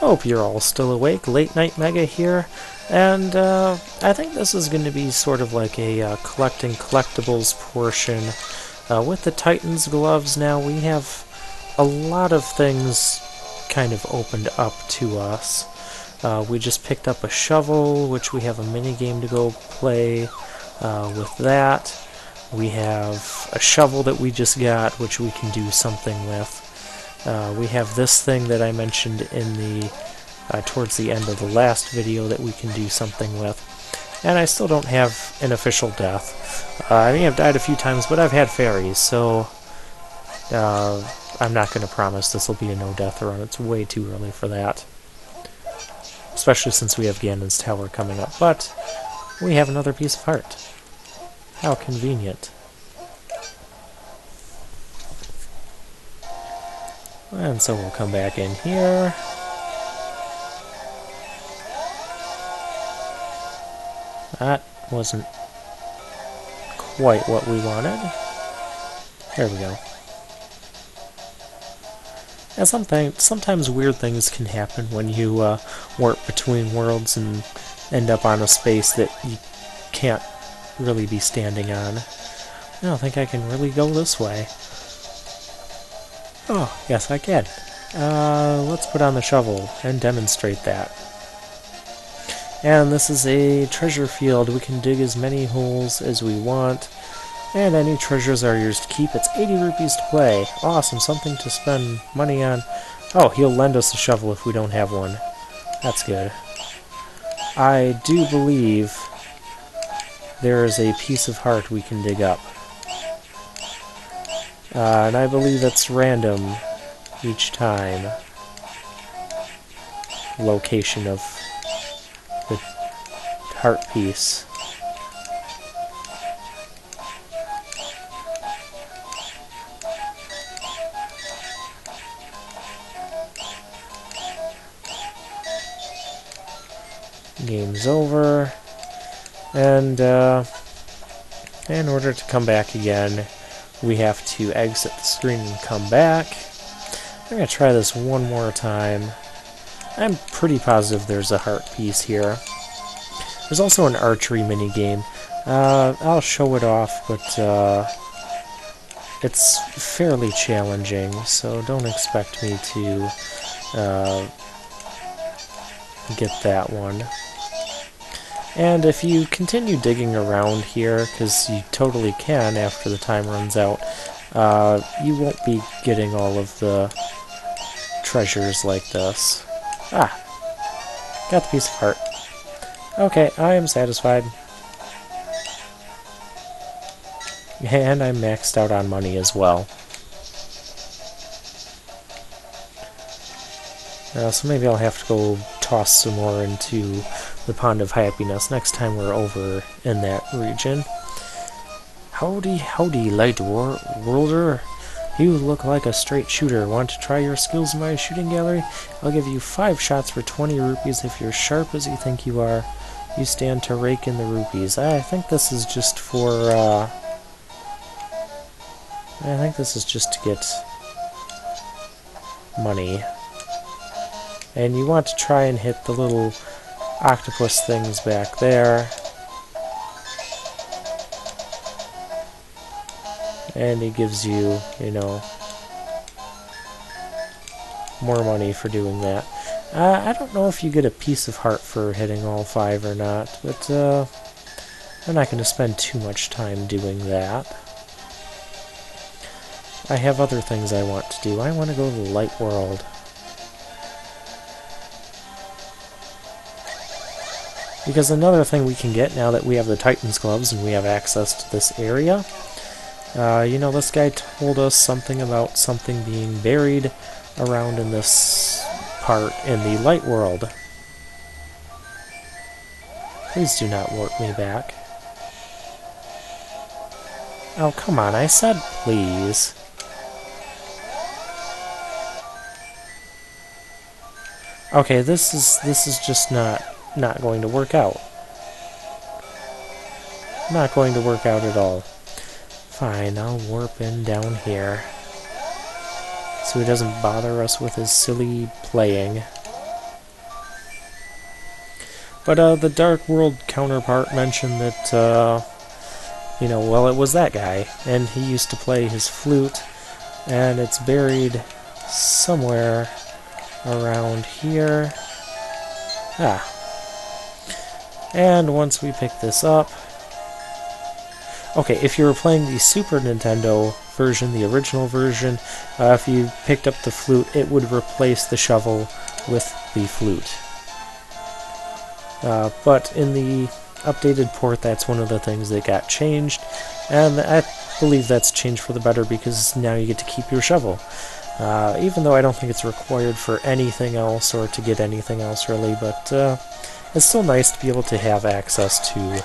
Hope you're all still awake. Late Night Mega here, and I think this is going to be sort of like a collecting collectibles portion. With the Titan's gloves now, we have a lot of things kind of opened up to us. We just picked up a shovel, which we have a mini game to go play with that. We have a shovel that we just got, which we can do something with. We have this thing that I mentioned in the towards the end of the last video that we can do something with. And I still don't have an official death. I may have died a few times, but I've had fairies, so I'm not going to promise this will be a no-death run. It's way too early for that. Especially since we have Ganon's Tower coming up. But we have another piece of heart. How convenient. And so we'll come back in here. That wasn't quite what we wanted. There we go. And sometimes weird things can happen when you warp between worlds and end up on a space that you can't really be standing on. I don't think I can really go this way. Oh, yes I can. Let's put on the shovel and demonstrate that. And this is a treasure field. We can dig as many holes as we want. And any treasures are yours to keep. It's 80 rupees to play. Awesome, something to spend money on. Oh, he'll lend us a shovel if we don't have one. That's good. I do believe there is a piece of heart we can dig up. And I believe it's random each time. Location of the heart piece. Game's over. And in order to come back again, we have to exit the screen and come back. I'm going to try this one more time. I'm pretty positive there's a heart piece here. There's also an archery minigame. I'll show it off, but it's fairly challenging, so don't expect me to get that one. And if you continue digging around here, because you totally can after the time runs out, you won't be getting all of the treasures like this. Ah! Got the piece of heart. Okay, I am satisfied. And I'm maxed out on money as well. So maybe I'll have to go toss some more into the Pond of Happiness next time we're over in that region. Howdy, howdy, light worlder. You look like a straight shooter. Want to try your skills in my shooting gallery? I'll give you 5 shots for 20 rupees if you're sharp as you think you are. You stand to rake in the rupees. I think this is just for, I think this is just to get money. And you want to try and hit the little octopus things back there. And it gives you, you know, more money for doing that. I don't know if you get a piece of heart for hitting all 5 or not, but I'm not going to spend too much time doing that. I have other things I want to do. I want to go to the light world. Because another thing we can get now that we have the Titan's gloves and we have access to this area, you know, this guy told us something about something being buried around in this part in the light world. Please do not warp me back. Oh, come on, I said please. Okay, this is just not going to work out. Not going to work out at all. Fine, I'll warp in down here. So he doesn't bother us with his silly playing. But the Dark World counterpart mentioned that, well, it was that guy, and he used to play his flute, and it's buried somewhere around here. Ah. And once we pick this up... Okay, if you were playing the Super Nintendo version, the original version, if you picked up the flute, it would replace the shovel with the flute. But in the updated port, that's one of the things that got changed, and I believe that's changed for the better because now you get to keep your shovel. Even though I don't think it's required for anything else or to get anything else really, but it's still nice to be able to have access to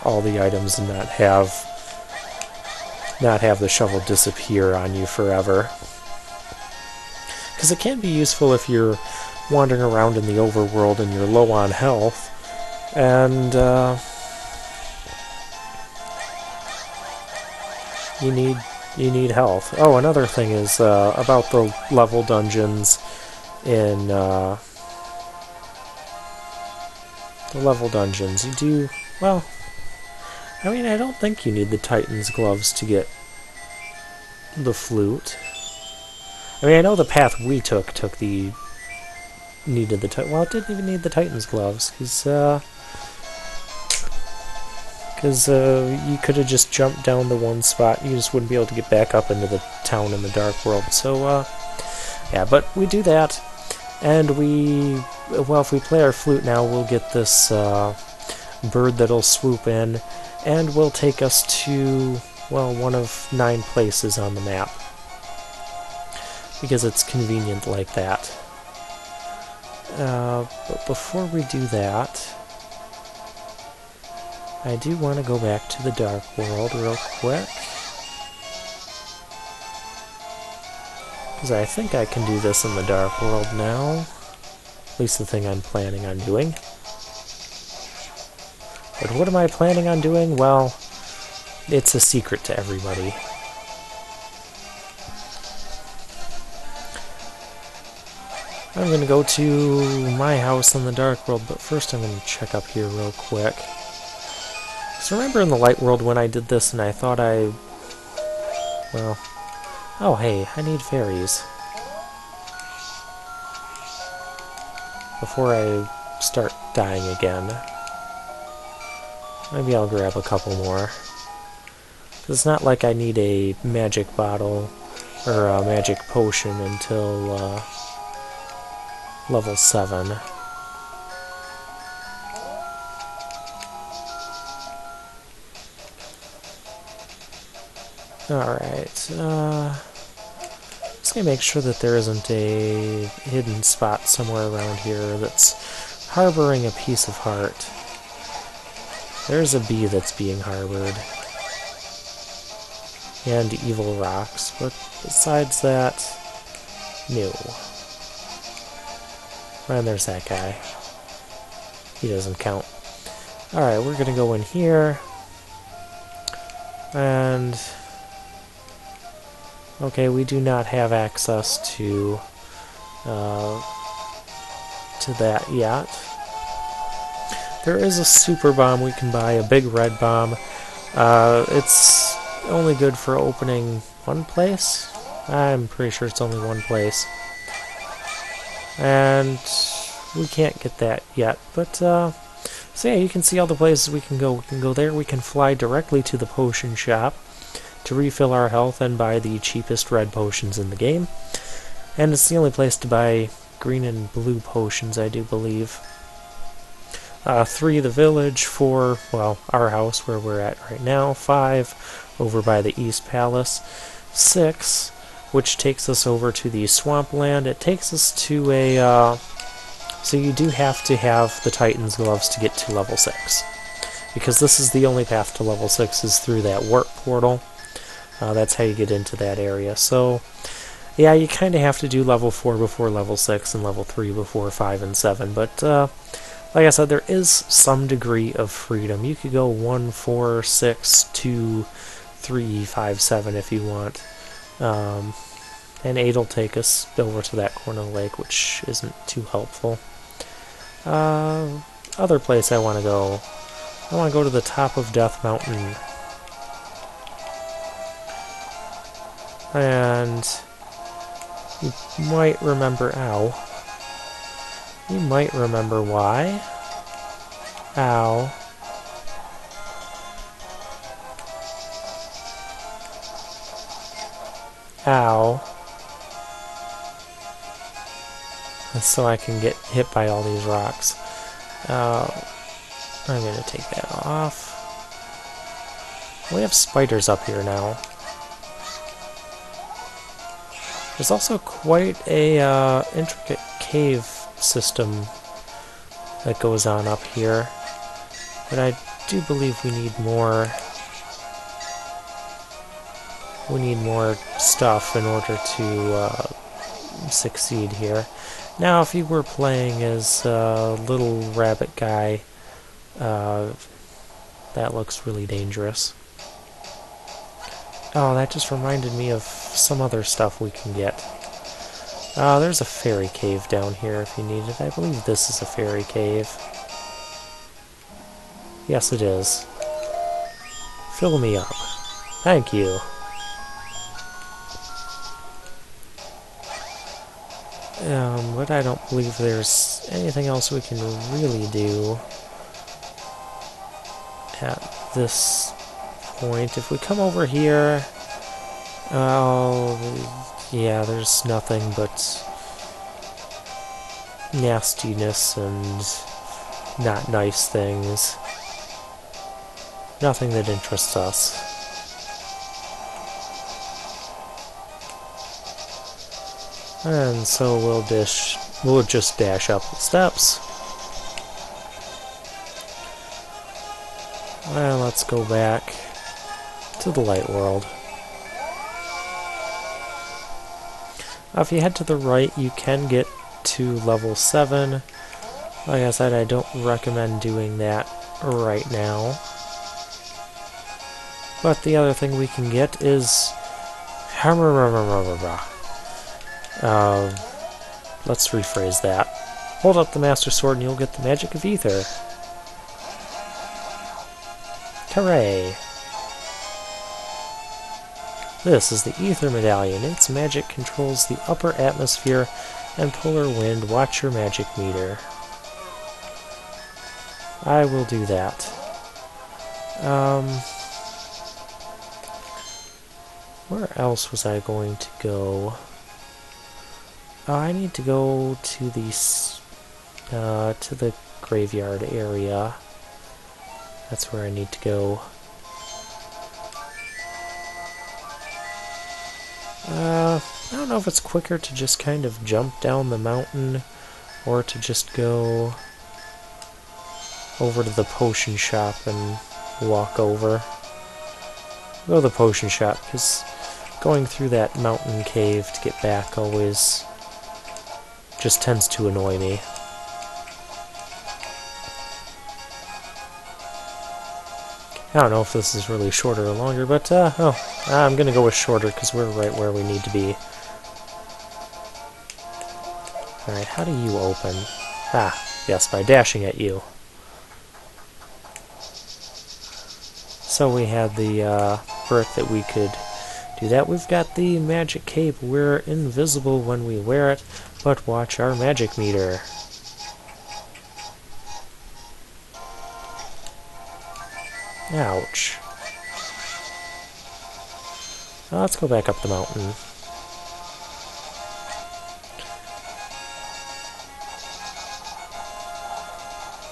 all the items and not have the shovel disappear on you forever. Because it can be useful if you're wandering around in the overworld and you're low on health, and you need health. Oh, another thing is about the level dungeons in the level dungeons. You do, well, I mean, I don't think you need the Titan's gloves to get the flute. I mean, I know the path we took needed the well, it didn't even need the Titan's gloves, because you could have just jumped down the one spot. You just wouldn't be able to get back up into the town in the Dark World. So, yeah, but we do that, and well, if we play our flute now, we'll get this bird that'll swoop in, and will take us to, well, one of 9 places on the map, because it's convenient like that. But before we do that, I do want to go back to the Dark World real quick, because I think I can do this in the Dark World now. At least the thing I'm planning on doing. But what am I planning on doing? Well, it's a secret to everybody. I'm going to go to my house in the Dark World, but first I'm going to check up here real quick. So remember in the Light World when I did this and I thought well... Oh hey, I need fairies. Before I start dying again. Maybe I'll grab a couple more. It's not like I need a magic bottle or a magic potion until level 7. Alright, just gonna make sure that there isn't a hidden spot somewhere around here that's harboring a piece of heart. There's a bee that's being harbored. And evil rocks, but besides that, no. And there's that guy. He doesn't count. Alright, we're gonna go in here. And... okay, we do not have access to that yet. There is a super bomb we can buy, a big red bomb. It's only good for opening one place. I'm pretty sure it's only one place. And we can't get that yet, but so yeah, you can see all the places we can go. We can go there, we can fly directly to the potion shop to refill our health and buy the cheapest red potions in the game. And it's the only place to buy green and blue potions, I do believe. 3, the village. 4, well, our house where we're at right now. 5, over by the East Palace. 6, which takes us over to the Swampland. It takes us to a... so you do have to have the Titan's gloves to get to level 6. Because this is the only path to level 6 is through that warp portal. That's how you get into that area. So, yeah, you kind of have to do level 4 before level 6 and level 3 before 5 and 7. But, like I said, there is some degree of freedom. You could go 1, 4, 6, 2, 3, 5, 7 if you want. And 8 will take us over to that corner of the lake, which isn't too helpful. other place I want to go. I want to go to the top of Death Mountain. And you might remember, ow. You might remember why. Ow. Ow. So I can get hit by all these rocks. I'm going to take that off. We have spiders up here now. There's also quite a intricate cave system that goes on up here, but I do believe we need more. We need more stuff in order to succeed here. Now, if you were playing as a little rabbit guy, that looks really dangerous. Oh, that just reminded me of some other stuff we can get. There's a fairy cave down here if you need it. I believe this is a fairy cave. Yes, it is. Fill me up. Thank you. But I don't believe there's anything else we can really do at this point. If we come over here, yeah, there's nothing but nastiness and not nice things. Nothing that interests us. And so we'll just dash up the steps. And let's go back to the light world. If you head to the right, you can get to level 7. Like I said, I don't recommend doing that right now. But the other thing we can get is... let's rephrase that. Hold up the Master Sword and you'll get the magic of Ether. Hooray! This is the Ether Medallion. Its magic controls the upper atmosphere and polar wind. Watch your magic meter. I will do that. Where else was I going to go? I need to go to the graveyard area. That's where I need to go. I don't know if it's quicker to just kind of jump down the mountain or to just go over to the potion shop and walk over. Go to the potion shop, because going through that mountain cave to get back always just tends to annoy me. I don't know if this is really shorter or longer, but I'm gonna go with shorter because we're right where we need to be. Alright, how do you open? Ah, yes, by dashing at you. So we had the brick that we could do that. We've got the magic cape. We're invisible when we wear it, but watch our magic meter. Ouch. Well, let's go back up the mountain.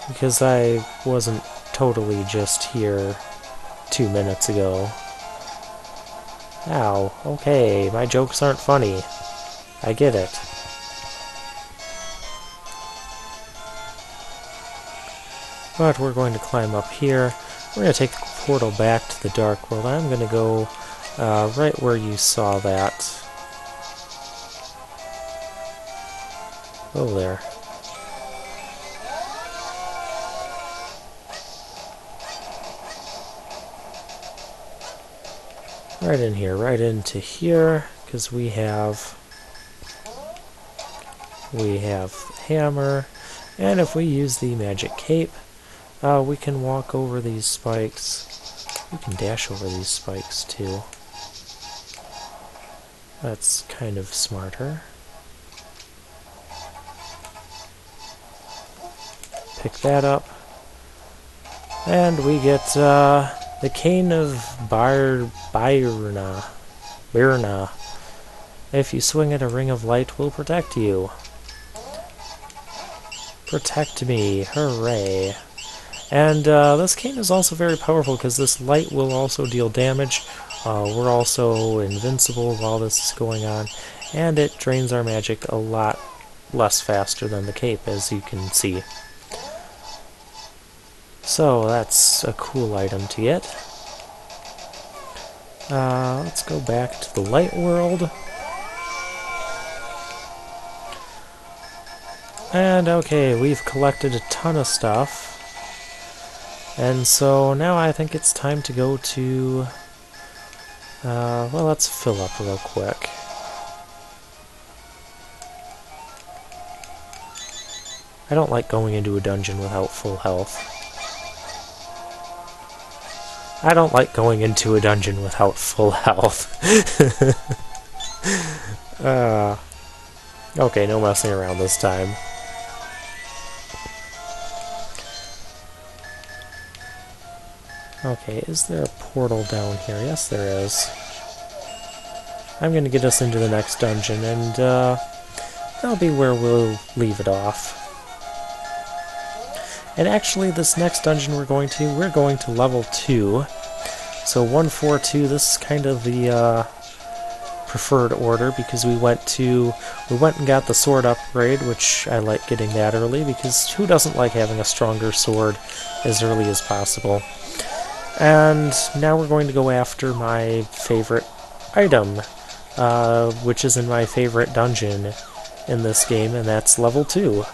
Because I wasn't totally just here 2 minutes ago. Ow, okay, my jokes aren't funny. I get it. But we're going to climb up here. We're going to take the portal back to the Dark World. I'm going to go right where you saw that. Oh, there. Right in here, right into here, because we have hammer, And if we use the magic cape, we can walk over these spikes. We can dash over these spikes too. That's kind of smarter. Pick that up. And we get the Cane of Birna. If you swing it, a ring of light will protect you. Protect me. Hooray. And this cane is also very powerful because this light will also deal damage. We're also invincible while this is going on. And it drains our magic a lot less faster than the cape, as you can see. So that's a cool item to get. Let's go back to the light world. And okay, we've collected a ton of stuff. And so now I think it's time to go to... well, let's fill up real quick. I don't like going into a dungeon without full health. I don't like going into a dungeon without full health. Okay, no messing around this time. Okay, is there a portal down here? Yes, there is. I'm going to get us into the next dungeon, and that'll be where we'll leave it off. And actually, this next dungeon we're going to level 2. So 142, this is kind of the preferred order, because we went and got the sword upgrade, which I like getting that early, because who doesn't like having a stronger sword as early as possible? And now we're going to go after my favorite item, which is in my favorite dungeon in this game, and that's level 2.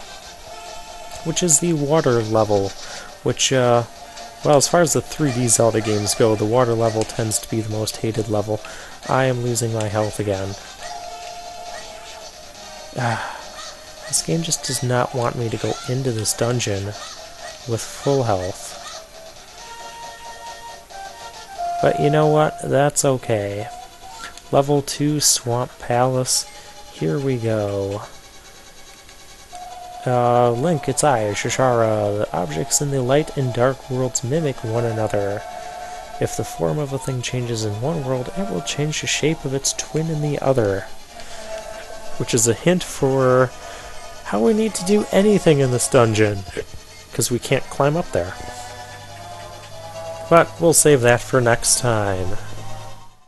Which is the water level, which, well, as far as the 3D Zelda games go, the water level tends to be the most hated level. I am losing my health again. This game just does not want me to go into this dungeon with full health. But you know what? That's okay. Level 2 Swamp Palace. Here we go. Link, it's I, Shishara. The objects in the light and dark worlds mimic one another. If the form of a thing changes in one world, it will change the shape of its twin in the other. Which is a hint for how we need to do anything in this dungeon, because we can't climb up there. But we'll save that for next time.